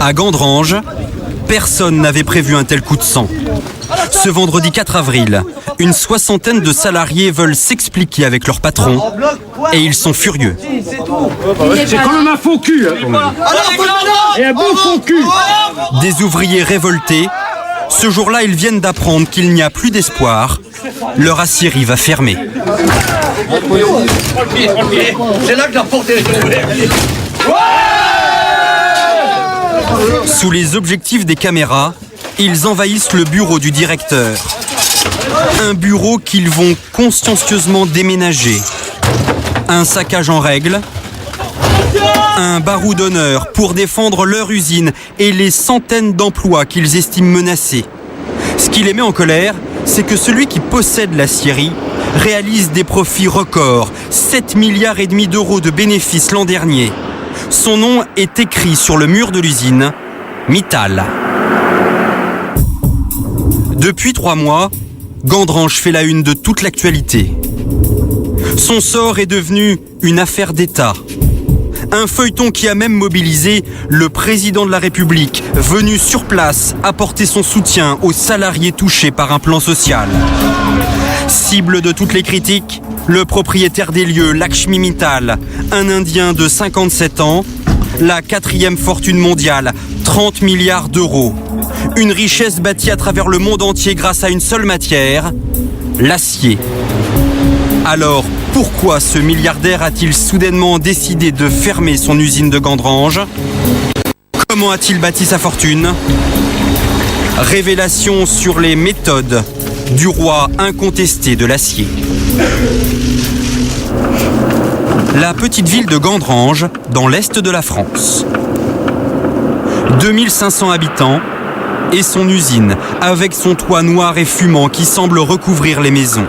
À Gandrange, personne n'avait prévu un tel coup de sang. Ce vendredi 4 avril, une soixantaine de salariés veulent s'expliquer avec leur patron et ils sont furieux. C'est quand même un faux cul, hein. Et un bon faux cul. Des ouvriers révoltés, ce jour-là, ils viennent d'apprendre qu'il n'y a plus d'espoir. Leur aciérie va fermer. C'est là que la porte est ouverte. Sous les objectifs des caméras, ils envahissent le bureau du directeur. Un bureau qu'ils vont consciencieusement déménager. Un saccage en règle, un barreau d'honneur pour défendre leur usine et les centaines d'emplois qu'ils estiment menacés. Ce qui les met en colère, c'est que celui qui possède l'aciérie réalise des profits records, 7,5 milliards d'euros de bénéfices l'an dernier. Son nom est écrit sur le mur de l'usine, Mittal. Depuis 3 mois, Gandrange fait la une de toute l'actualité. Son sort est devenu une affaire d'État. Un feuilleton qui a même mobilisé le président de la République, venu sur place apporter son soutien aux salariés touchés par un plan social. Cible de toutes les critiques, le propriétaire des lieux, Lakshmi Mittal, un Indien de 57 ans, la 4e fortune mondiale, 30 milliards d'euros. Une richesse bâtie à travers le monde entier grâce à une seule matière, l'acier. Alors, pourquoi ce milliardaire a-t-il soudainement décidé de fermer son usine de Gandrange? Comment a-t-il bâti sa fortune? Révélation sur les méthodes du roi incontesté de l'acier. La petite ville de Gandrange, dans l'est de la France. 2500 habitants et son usine, avec son toit noir et fumant qui semble recouvrir les maisons.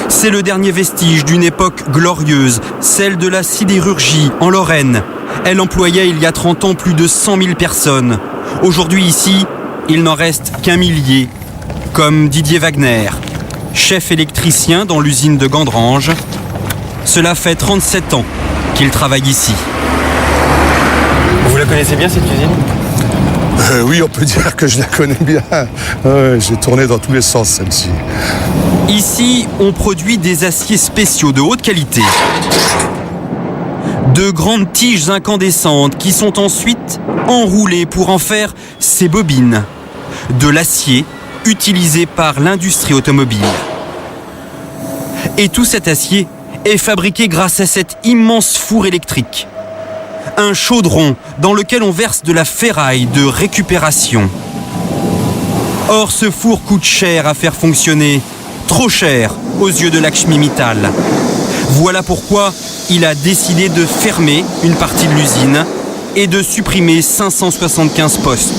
C'est le dernier vestige d'une époque glorieuse, celle de la sidérurgie en Lorraine. Elle employait il y a 30 ans plus de 100 000 personnes. Aujourd'hui ici, il n'en reste qu'un millier, comme Didier Wagner, chef électricien dans l'usine de Gandrange. Cela fait 37 ans qu'il travaille ici. Vous la connaissez bien, cette usine ? Oui, on peut dire que je la connais bien. J'ai tourné dans tous les sens, celle-ci. Ici, on produit des aciers spéciaux de haute qualité. De grandes tiges incandescentes qui sont ensuite enroulées pour en faire ces bobines. De l'acier utilisé par l'industrie automobile. Et tout cet acier est fabriqué grâce à cet immense four électrique. Un chaudron dans lequel on verse de la ferraille de récupération. Or, ce four coûte cher à faire fonctionner, trop cher aux yeux de Lakshmi Mittal. Voilà pourquoi il a décidé de fermer une partie de l'usine et de supprimer 575 postes.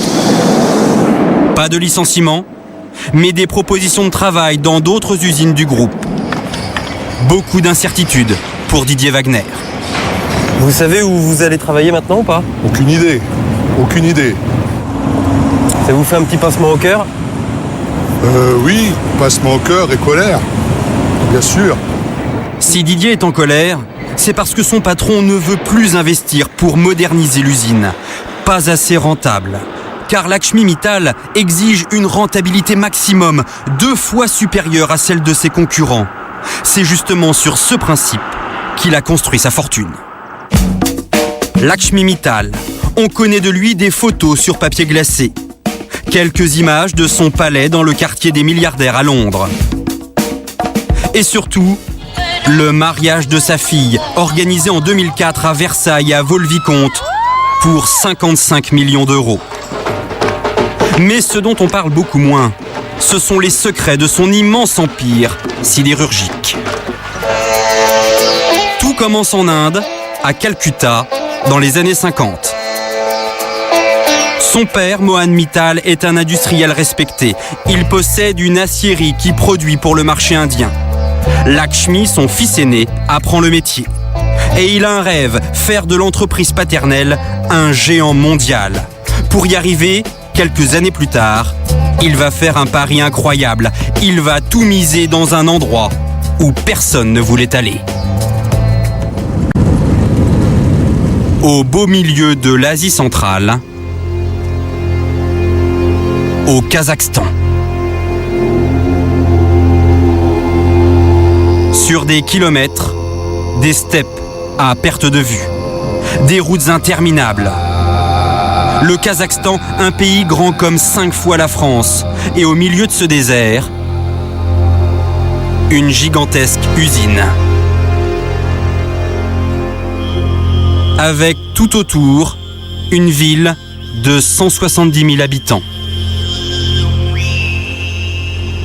Pas de licenciement, mais des propositions de travail dans d'autres usines du groupe. Beaucoup d'incertitudes pour Didier Wagner. Vous savez où vous allez travailler maintenant ou pas ? Aucune idée. Aucune idée. Ça vous fait un petit pincement au cœur ? Oui, pincement au cœur et colère. Bien sûr. Si Didier est en colère, c'est parce que son patron ne veut plus investir pour moderniser l'usine. Pas assez rentable. Car Lakshmi Mittal exige une rentabilité maximum, 2 fois supérieure à celle de ses concurrents. C'est justement sur ce principe qu'il a construit sa fortune. Lakshmi Mittal, on connaît de lui des photos sur papier glacé. Quelques images de son palais dans le quartier des milliardaires à Londres. Et surtout, le mariage de sa fille, organisé en 2004 à Versailles et à Vaux-le-Vicomte, pour 55 millions d'euros. Mais ce dont on parle beaucoup moins, ce sont les secrets de son immense empire sidérurgique. Tout commence en Inde, à Calcutta, dans les années 50. Son père, Mohan Mittal, est un industriel respecté. Il possède une aciérie qui produit pour le marché indien. Lakshmi, son fils aîné, apprend le métier. Et il a un rêve, faire de l'entreprise paternelle un géant mondial. Pour y arriver, quelques années plus tard, il va faire un pari incroyable. Il va tout miser dans un endroit où personne ne voulait aller. Au beau milieu de l'Asie centrale, au Kazakhstan. Sur des kilomètres, des steppes à perte de vue, des routes interminables. Le Kazakhstan, un pays grand comme 5 fois la France, et au milieu de ce désert, une gigantesque usine. Avec tout autour, une ville de 170 000 habitants.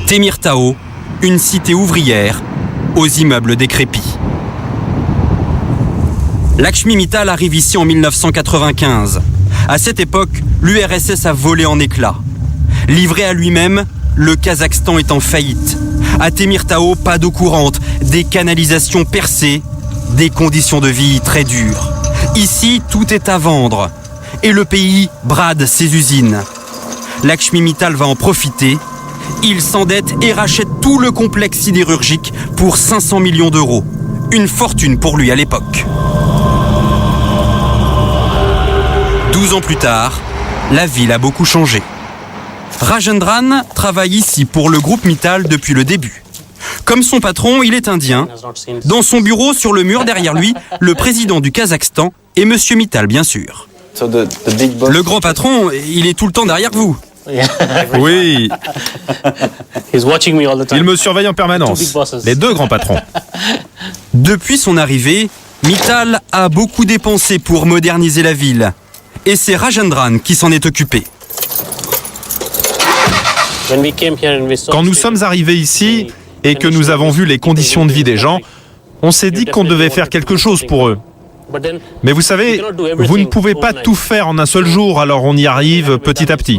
Temirtau, une cité ouvrière aux immeubles décrépits. Lakshmi Mittal arrive ici en 1995. À cette époque, l'URSS a volé en éclats. Livré à lui-même, le Kazakhstan est en faillite. À Temirtau, pas d'eau courante, des canalisations percées, des conditions de vie très dures. Ici, tout est à vendre. Et le pays brade ses usines. Lakshmi Mittal va en profiter. Il s'endette et rachète tout le complexe sidérurgique pour 500 millions d'euros. Une fortune pour lui à l'époque. 12 ans plus tard, la ville a beaucoup changé. Rajendran travaille ici pour le groupe Mittal depuis le début. Comme son patron, il est indien. Dans son bureau, sur le mur derrière lui, le président du Kazakhstan et Monsieur Mittal, bien sûr. Le grand patron, il est tout le temps derrière vous. Oui. Il me surveille en permanence. Les deux grands patrons. Depuis son arrivée, Mittal a beaucoup dépensé pour moderniser la ville. Et c'est Rajendran qui s'en est occupé. Quand nous sommes arrivés ici et que nous avons vu les conditions de vie des gens, on s'est dit qu'on devait faire quelque chose pour eux. Mais vous savez, vous ne pouvez pas tout faire en un seul jour, alors on y arrive petit à petit.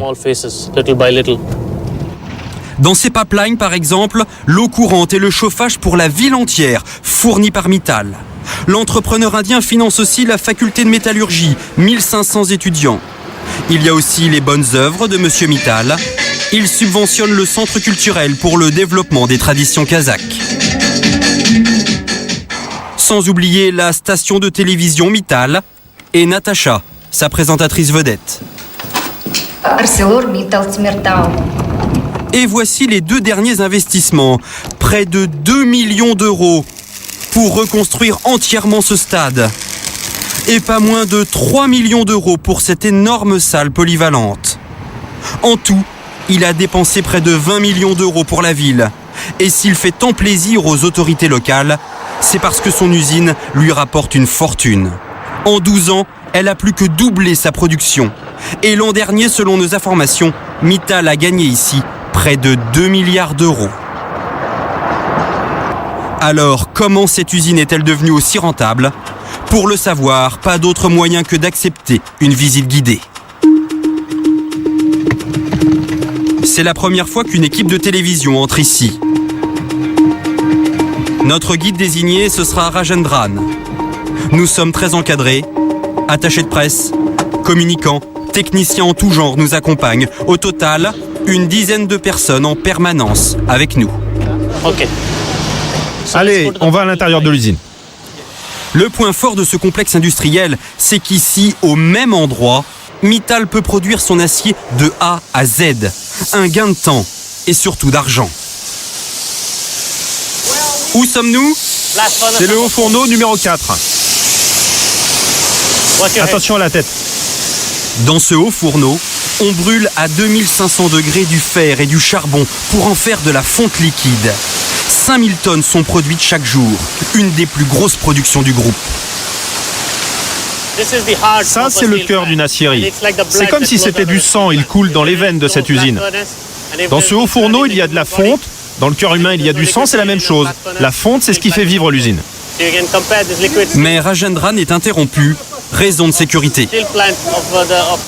Dans ces pipelines, par exemple, l'eau courante et le chauffage pour la ville entière, fournis par Mittal. L'entrepreneur indien finance aussi la faculté de métallurgie, 1500 étudiants. Il y a aussi les bonnes œuvres de Monsieur Mittal. Il subventionne le centre culturel pour le développement des traditions kazakhs. Sans oublier la station de télévision Mittal et Natacha, sa présentatrice vedette. Et voici les 2 derniers investissements, près de 2 millions d'euros pour reconstruire entièrement ce stade. Et pas moins de 3 millions d'euros pour cette énorme salle polyvalente. En tout, il a dépensé près de 20 millions d'euros pour la ville. Et s'il fait tant plaisir aux autorités locales, c'est parce que son usine lui rapporte une fortune. En 12 ans, elle a plus que doublé sa production. Et l'an dernier, selon nos informations, Mittal a gagné ici près de 2 milliards d'euros. Alors, comment cette usine est-elle devenue aussi rentable ? Pour le savoir, pas d'autre moyen que d'accepter une visite guidée. C'est la première fois qu'une équipe de télévision entre ici. Notre guide désigné, ce sera Rajendran. Nous sommes très encadrés. Attachés de presse, communicants, techniciens en tout genre nous accompagnent. Au total, une dizaine de personnes en permanence avec nous. Ok. Allez, on va à l'intérieur de l'usine. Le point fort de ce complexe industriel, c'est qu'ici, au même endroit, Mittal peut produire son acier de A à Z. Un gain de temps et surtout d'argent. Où sommes-nous ? C'est le haut fourneau numéro 4. Attention à la tête. Dans ce haut fourneau, on brûle à 2500 degrés du fer et du charbon pour en faire de la fonte liquide. 5000 tonnes sont produites chaque jour, une des plus grosses productions du groupe. Ça, c'est le cœur d'une aciérie. C'est comme si c'était du sang, il coule dans les veines de cette usine. Dans ce haut fourneau, il y a de la fonte. Dans le cœur humain, il y a du sang, c'est la même chose. La fonte, c'est ce qui fait vivre l'usine. Mais Rajendran est interrompu, raison de sécurité.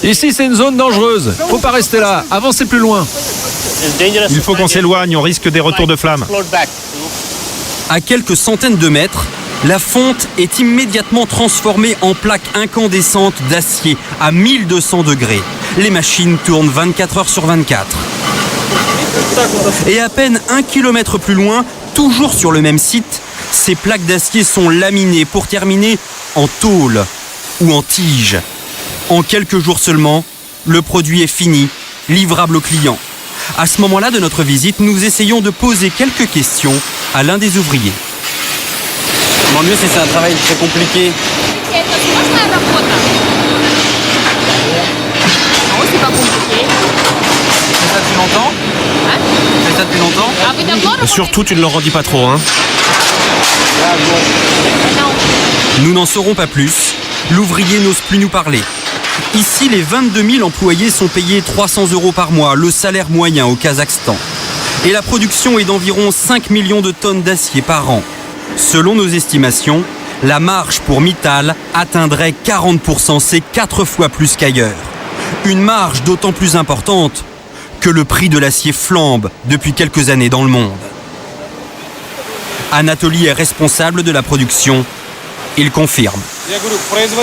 Ici, c'est une zone dangereuse. Faut pas rester là. Avancez plus loin. Il faut qu'on s'éloigne, on risque des retours de flammes. À quelques centaines de mètres, la fonte est immédiatement transformée en plaques incandescentes d'acier à 1200 degrés. Les machines tournent 24 heures sur 24. Et à peine 1 kilomètre plus loin, toujours sur le même site, ces plaques d'acier sont laminées pour terminer en tôle ou en tige. En quelques jours seulement, le produit est fini, livrable aux clients. À ce moment-là de notre visite, nous essayons de poser quelques questions à l'un des ouvriers. Comment mieux si c'est un travail très compliqué? C'est pas compliqué. Tu fais ça depuis longtemps? Tu fais ça depuis longtemps? Surtout, tu ne leur en dis pas trop, hein. Nous n'en saurons pas plus. L'ouvrier n'ose plus nous parler. Ici, les 22 000 employés sont payés 300 € par mois, le salaire moyen au Kazakhstan. Et la production est d'environ 5 millions de tonnes d'acier par an. Selon nos estimations, la marge pour Mittal atteindrait 40%, c'est 4 fois plus qu'ailleurs. Une marge d'autant plus importante que le prix de l'acier flambe depuis quelques années dans le monde. Anatoly est responsable de la production. Il confirme.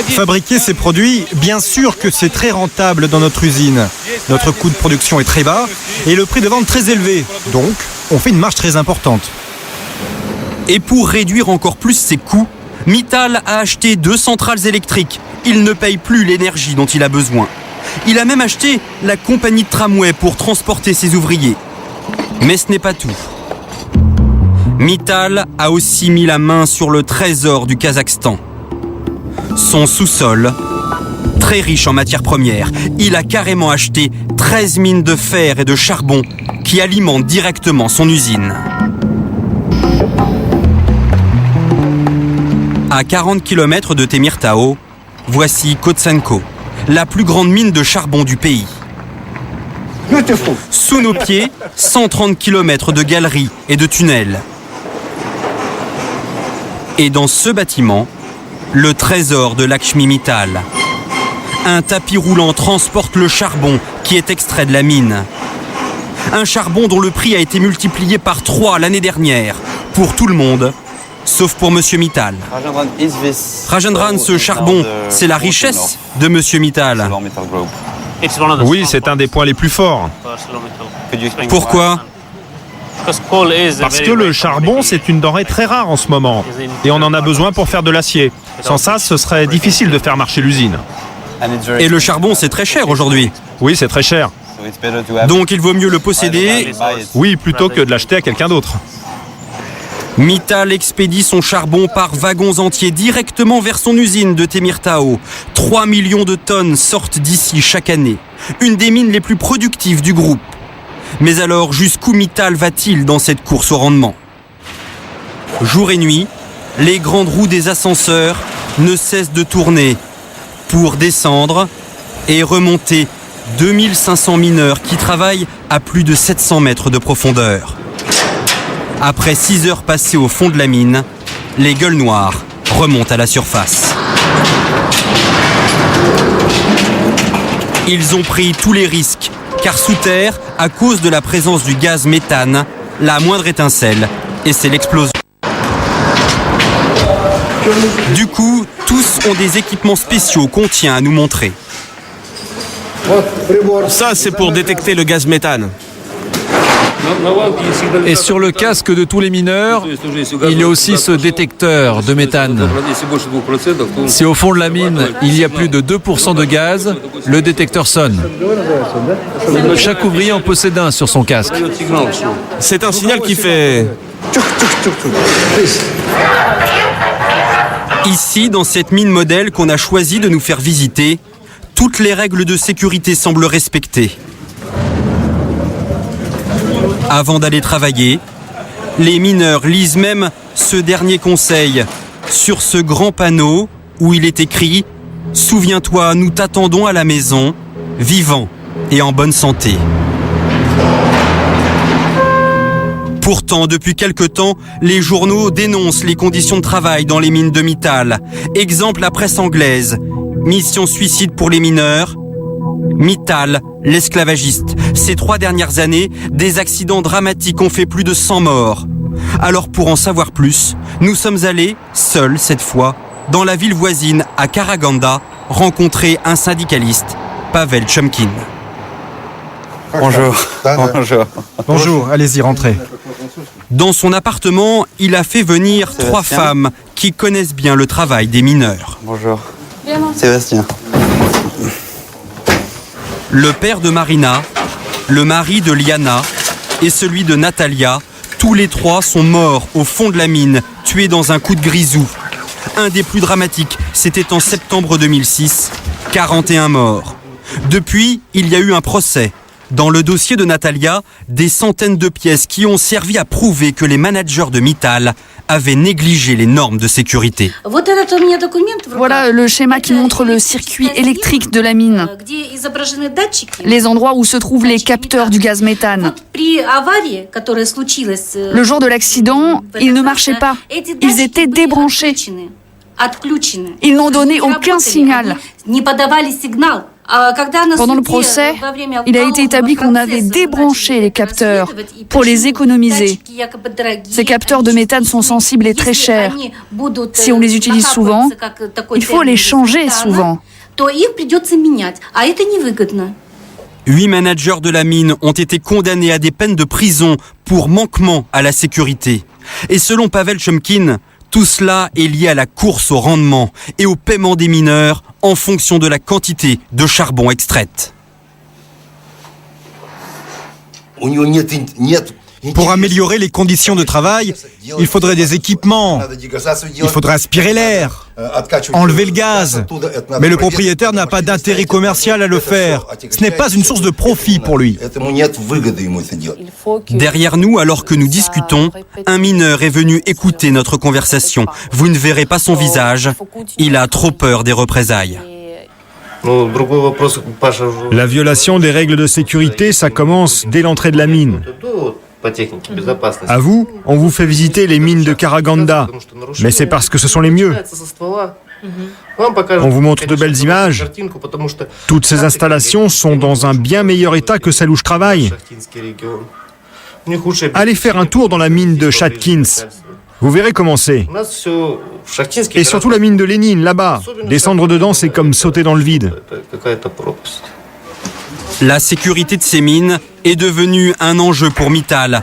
Fabriquer ces produits, bien sûr que c'est très rentable dans notre usine. Notre coût de production est très bas et le prix de vente très élevé. Donc, on fait une marge très importante. Et pour réduire encore plus ses coûts, Mittal a acheté 2 centrales électriques. Il ne paye plus l'énergie dont il a besoin. Il a même acheté la compagnie de tramway pour transporter ses ouvriers. Mais ce n'est pas tout. Mittal a aussi mis la main sur le trésor du Kazakhstan. Son sous-sol, très riche en matières premières, il a carrément acheté 13 mines de fer et de charbon qui alimentent directement son usine. À 40 km de Temirtau, voici Kotsenko, la plus grande mine de charbon du pays. Sous nos pieds, 130 km de galeries et de tunnels. Et dans ce bâtiment, le trésor de Lakshmi Mittal. Un tapis roulant transporte le charbon qui est extrait de la mine. Un charbon dont le prix a été multiplié par 3 l'année dernière, pour tout le monde, sauf pour Monsieur Mittal. Rajendran, ce charbon, c'est la richesse de Monsieur Mittal. Oui, c'est un des points les plus forts. Pourquoi ? Parce que le charbon, c'est une denrée très rare en ce moment. Et on en a besoin pour faire de l'acier. Sans ça, ce serait difficile de faire marcher l'usine. Et le charbon, c'est très cher aujourd'hui. Oui, c'est très cher. Donc il vaut mieux le posséder. Oui, plutôt que de l'acheter à quelqu'un d'autre. Mittal expédie son charbon par wagons entiers directement vers son usine de Temirtau. 3 millions de tonnes sortent d'ici chaque année. Une des mines les plus productives du groupe. Mais alors, jusqu'où Mittal va-t-il dans cette course au rendement ? Jour et nuit, les grandes roues des ascenseurs ne cessent de tourner pour descendre et remonter 2500 mineurs qui travaillent à plus de 700 mètres de profondeur. Après 6 heures passées au fond de la mine, les gueules noires remontent à la surface. Ils ont pris tous les risques, car sous terre, à cause de la présence du gaz méthane, la moindre étincelle, et c'est l'explosion. Du coup, tous ont des équipements spéciaux qu'on tient à nous montrer. Ça, c'est pour détecter le gaz méthane. Et sur le casque de tous les mineurs, il y a aussi ce détecteur de méthane. Si au fond de la mine, il y a plus de 2% de gaz, le détecteur sonne. Chaque ouvrier en possède un sur son casque. C'est un signal qui fait... Ici, dans cette mine modèle qu'on a choisi de nous faire visiter, toutes les règles de sécurité semblent respectées. Avant d'aller travailler, les mineurs lisent même ce dernier conseil sur ce grand panneau où il est écrit « Souviens-toi, nous t'attendons à la maison, vivant et en bonne santé ». Pourtant, depuis quelque temps, les journaux dénoncent les conditions de travail dans les mines de Mittal. Exemple, la presse anglaise. Mission suicide pour les mineurs. Mittal, l'esclavagiste. Ces 3 dernières années, des accidents dramatiques ont fait plus de 100 morts. Alors pour en savoir plus, nous sommes allés, seuls cette fois, dans la ville voisine, à Karaganda, rencontrer un syndicaliste, Pavel Chomkin. Bonjour. Bonjour. Bonjour, allez-y, rentrez. Dans son appartement, il a fait venir 3 femmes qui connaissent bien le travail des mineurs. Bonjour. Sébastien. Le père de Marina Le mari de Liana et celui de Natalia, tous les trois sont morts au fond de la mine, tués dans un coup de grisou. Un des plus dramatiques, c'était en septembre 2006, 41 morts. Depuis, il y a eu un procès. Dans le dossier de Natalia, des centaines de pièces qui ont servi à prouver que les managers de Mittal avaient négligé les normes de sécurité. Voilà le schéma qui montre le circuit électrique de la mine. Les endroits où se trouvent les capteurs du gaz méthane. Le jour de l'accident, ils ne marchaient pas. Ils étaient débranchés. Ils n'ont donné aucun signal. Pendant le procès, il a été établi qu'on avait débranché les capteurs pour les économiser. Ces capteurs de méthane sont sensibles et très chers. Si on les utilise souvent, il faut les changer souvent. 8 managers de la mine ont été condamnés à des peines de prison pour manquement à la sécurité. Et selon Pavel Chomkin, tout cela est lié à la course au rendement et au paiement des mineurs en fonction de la quantité de charbon extraite. Pour améliorer les conditions de travail, il faudrait des équipements, il faudrait aspirer l'air, enlever le gaz. Mais le propriétaire n'a pas d'intérêt commercial à le faire. Ce n'est pas une source de profit pour lui. Derrière nous, alors que nous discutons, un mineur est venu écouter notre conversation. Vous ne verrez pas son visage, il a trop peur des représailles. La violation des règles de sécurité, ça commence dès l'entrée de la mine. À vous, on vous fait visiter les mines de Karaganda, mais c'est parce que ce sont les mieux. On vous montre de belles images. Toutes ces installations sont dans un bien meilleur état que celle où je travaille. Allez faire un tour dans la mine de Chatkins. Vous verrez comment c'est. Et surtout la mine de Lénine, là-bas. Descendre dedans, c'est comme sauter dans le vide. La sécurité de ces mines est devenue un enjeu pour Mittal.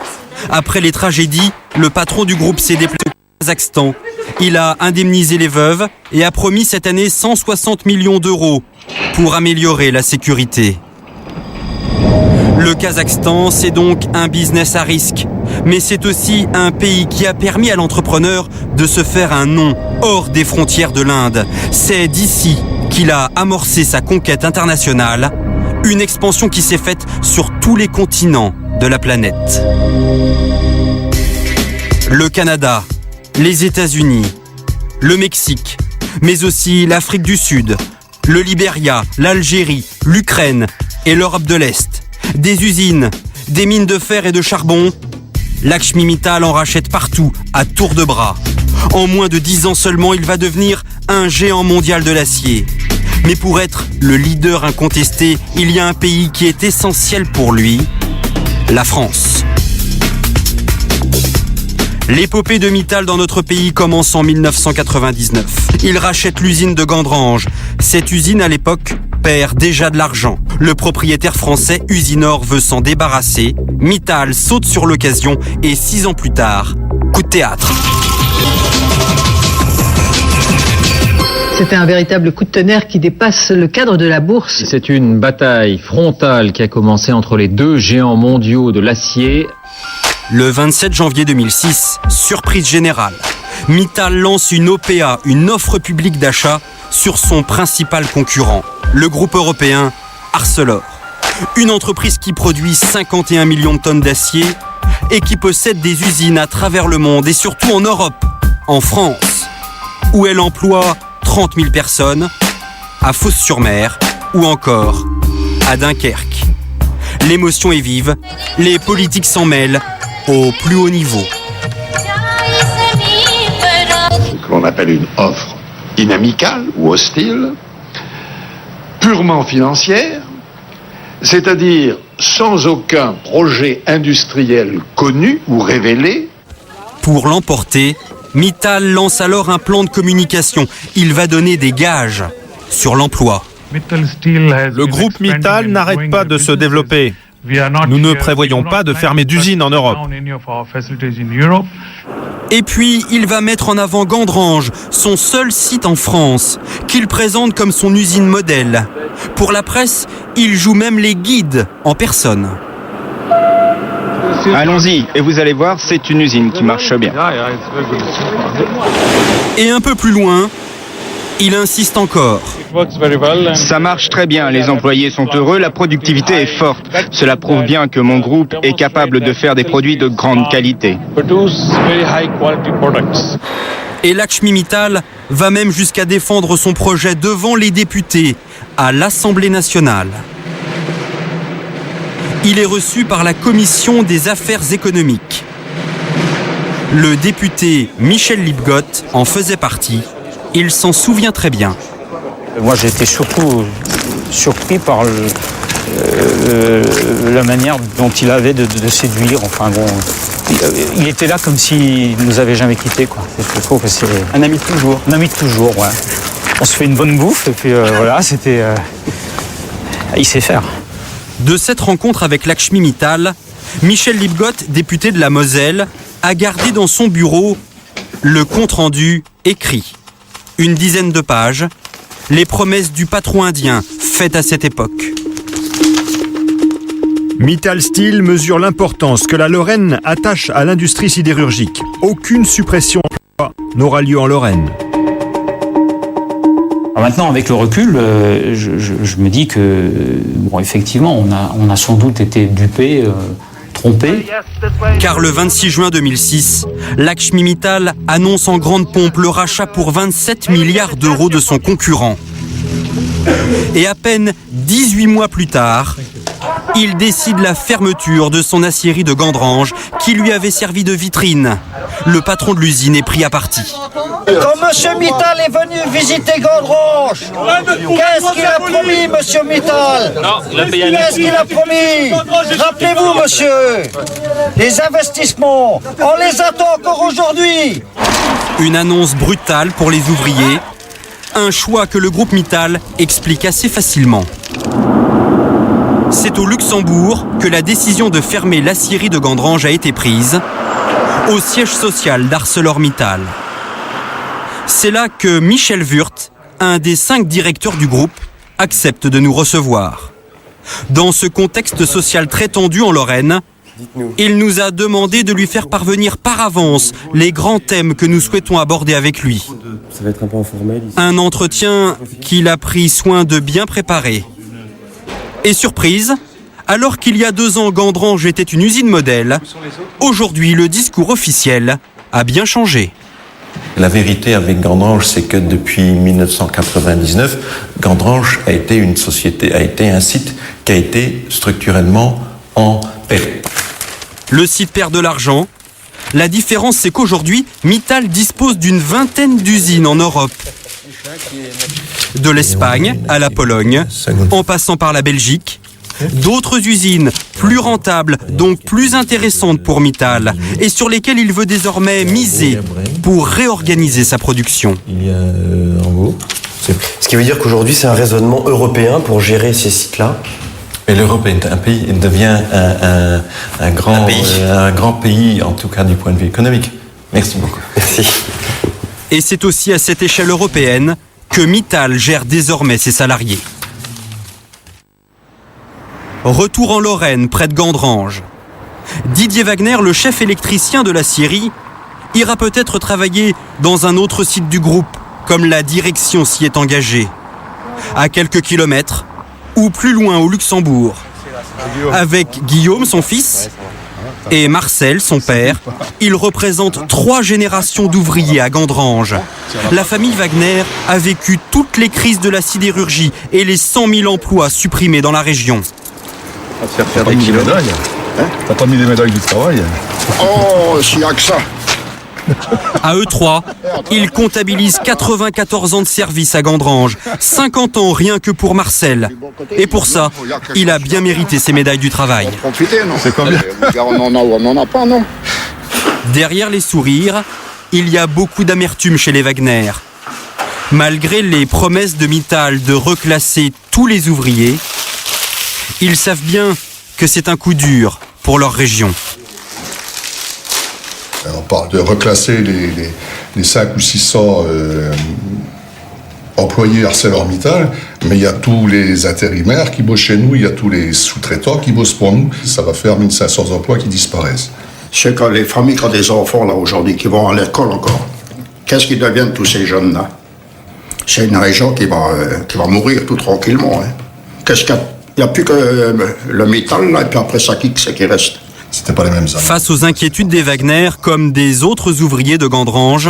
Après les tragédies, le patron du groupe s'est déplacé au Kazakhstan. Il a indemnisé les veuves et a promis cette année 160 millions d'euros pour améliorer la sécurité. Le Kazakhstan, c'est donc un business à risque. Mais c'est aussi un pays qui a permis à l'entrepreneur de se faire un nom hors des frontières de l'Inde. C'est d'ici qu'il a amorcé sa conquête internationale. Une expansion qui s'est faite sur tous les continents de la planète. Le Canada, les États-Unis, le Mexique, mais aussi l'Afrique du Sud, le Libéria, l'Algérie, l'Ukraine et l'Europe de l'Est. Des usines, des mines de fer et de charbon. Lakshmi Mittal en rachète partout, à tour de bras. En moins de 10 ans seulement, il va devenir un géant mondial de l'acier. Mais pour être le leader incontesté, il y a un pays qui est essentiel pour lui, la France. L'épopée de Mittal dans notre pays commence en 1999. Il rachète l'usine de Gandrange. Cette usine, à l'époque, perd déjà de l'argent. Le propriétaire français Usinor veut s'en débarrasser. Mittal saute sur l'occasion et 6 ans plus tard, coup de théâtre. C'était un véritable coup de tonnerre qui dépasse le cadre de la bourse. C'est une bataille frontale qui a commencé entre les deux géants mondiaux de l'acier. Le 27 janvier 2006, surprise générale. Mittal lance une OPA, une offre publique d'achat, sur son principal concurrent, le groupe européen Arcelor. Une entreprise qui produit 51 millions de tonnes d'acier et qui possède des usines à travers le monde et surtout en Europe, en France, où elle emploie 30 000 personnes, à Fos-sur-Mer ou encore à Dunkerque. L'émotion est vive, les politiques s'en mêlent au plus haut niveau. Ce que l'on appelle une offre inamicale ou hostile, purement financière, c'est-à-dire sans aucun projet industriel connu ou révélé. Pour l'emporter, Mittal lance alors un plan de communication. Il va donner des gages sur l'emploi. Le groupe Mittal n'arrête pas de se développer. Nous ne prévoyons pas de fermer d'usine en Europe. Et puis, il va mettre en avant Gandrange, son seul site en France, qu'il présente comme son usine modèle. Pour la presse, il joue même les guides en personne. Allons-y, et vous allez voir, c'est une usine qui marche bien. Et un peu plus loin, il insiste encore. Ça marche très bien, les employés sont heureux, la productivité est forte. Cela prouve bien que mon groupe est capable de faire des produits de grande qualité. Et Lakshmi Mittal va même jusqu'à défendre son projet devant les députés à l'Assemblée nationale. Il est reçu par la Commission des affaires économiques. Le député Michel Lipgott en faisait partie. Il s'en souvient très bien. Moi, j'étais surtout surpris par la manière dont il avait de séduire. Enfin bon, il était là comme s'il ne nous avait jamais quittés, quoi. Je trouve que c'est un ami de toujours. Un ami de toujours, ouais. On se fait une bonne bouffe et puis voilà, c'était. Il sait faire. De cette rencontre avec Lakshmi Mittal, Michel Lipgott, député de la Moselle, a gardé dans son bureau le compte-rendu écrit. Une dizaine de pages, les promesses du patron indien faites à cette époque. Mittal Steel mesure l'importance que la Lorraine attache à l'industrie sidérurgique. Aucune suppression d'emploi n'aura lieu en Lorraine. Alors maintenant, avec le recul, je me dis que, bon, effectivement, on a sans doute été dupés, trompés. Car le 26 juin 2006, Lakshmi Mittal annonce en grande pompe le rachat pour 27 milliards d'euros de son concurrent. Et à peine 18 mois plus tard, il décide la fermeture de son aciérie de Gandrange qui lui avait servi de vitrine. Le patron de l'usine est pris à partie. Quand M. Mittal est venu visiter Gandrange, qu'est-ce qu'il a promis, M. Mittal? Qu'est-ce qu'il a promis? Rappelez-vous, monsieur, les investissements, on les attend encore aujourd'hui. Une annonce brutale pour les ouvriers, un choix que le groupe Mittal explique assez facilement. C'est au Luxembourg que la décision de fermer l'aciérie de Gandrange a été prise, au siège social d'ArcelorMittal. C'est là que Michel Wurth, un des 5 directeurs du groupe, accepte de nous recevoir. Dans ce contexte social très tendu en Lorraine, il nous a demandé de lui faire parvenir par avance les grands thèmes que nous souhaitons aborder avec lui. Ça va être un peu informel ici. Un entretien qu'il a pris soin de bien préparer. Et surprise, alors qu'il y a 2 ans, Gandrange était une usine modèle, aujourd'hui le discours officiel a bien changé. La vérité avec Gandrange, c'est que depuis 1999, Gandrange a été une société, a été un site qui a été structurellement en perte. Le site perd de l'argent. La différence, c'est qu'aujourd'hui, Mittal dispose d'une 20aine d'usines en Europe. De l'Espagne à la Pologne, en passant par la Belgique. D'autres usines plus rentables, donc plus intéressantes pour Mittal, et sur lesquelles il veut désormais miser pour réorganiser sa production. Ce qui veut dire qu'aujourd'hui, c'est un raisonnement européen pour gérer ces sites-là. Mais l'Europe est un pays, il devient un grand pays, en tout cas du point de vue économique. Merci beaucoup. Merci. Et c'est aussi à cette échelle européenne que Mittal gère désormais ses salariés. Retour en Lorraine, près de Gandrange. Didier Wagner, le chef électricien de l'aciérie, ira peut-être travailler dans un autre site du groupe, comme la direction s'y est engagée. À quelques kilomètres, ou plus loin au Luxembourg. Avec Guillaume, son fils, et Marcel, son père, ils représentent 3 générations d'ouvriers à Gandrange. La famille Wagner a vécu toutes les crises de la sidérurgie et les 100 000 emplois supprimés dans la région. T'as pas mis des médailles, hein? T'as pas mis des médailles du travail? Oh, s'il y a que ça. À eux 3, ils comptabilisent 94 ans de service à Gandrange, 50 ans rien que pour Marcel. Et pour ça, il a bien mérité ses médailles du travail. C'est combien? On n'en a pas, non. Derrière les sourires, il y a beaucoup d'amertume chez les Wagner. Malgré les promesses de Mittal de reclasser tous les ouvriers, ils savent bien que c'est un coup dur pour leur région. On parle de reclasser les 5 ou 600 employés ArcelorMittal, mais il y a tous les intérimaires qui bossent chez nous, il y a tous les sous-traitants qui bossent pour nous. Ça va faire 1500 emplois qui disparaissent. C'est que les familles qui ont des enfants là aujourd'hui, qui vont à l'école encore, qu'est-ce qu'ils deviennent tous ces jeunes-là? C'est une région qui va mourir tout tranquillement. Hein. Qu'est-ce qu'il y a? Il n'y a plus que le métal, là, et puis après ça, qui c'est qui reste? C'était pas les mêmes années. Face aux inquiétudes des Wagner, comme des autres ouvriers de Gandrange,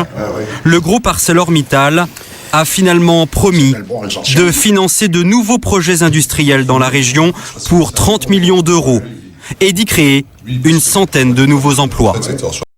le groupe ArcelorMittal a finalement promis de financer de nouveaux projets industriels dans la région pour 30 millions d'euros et d'y créer une centaine de nouveaux emplois.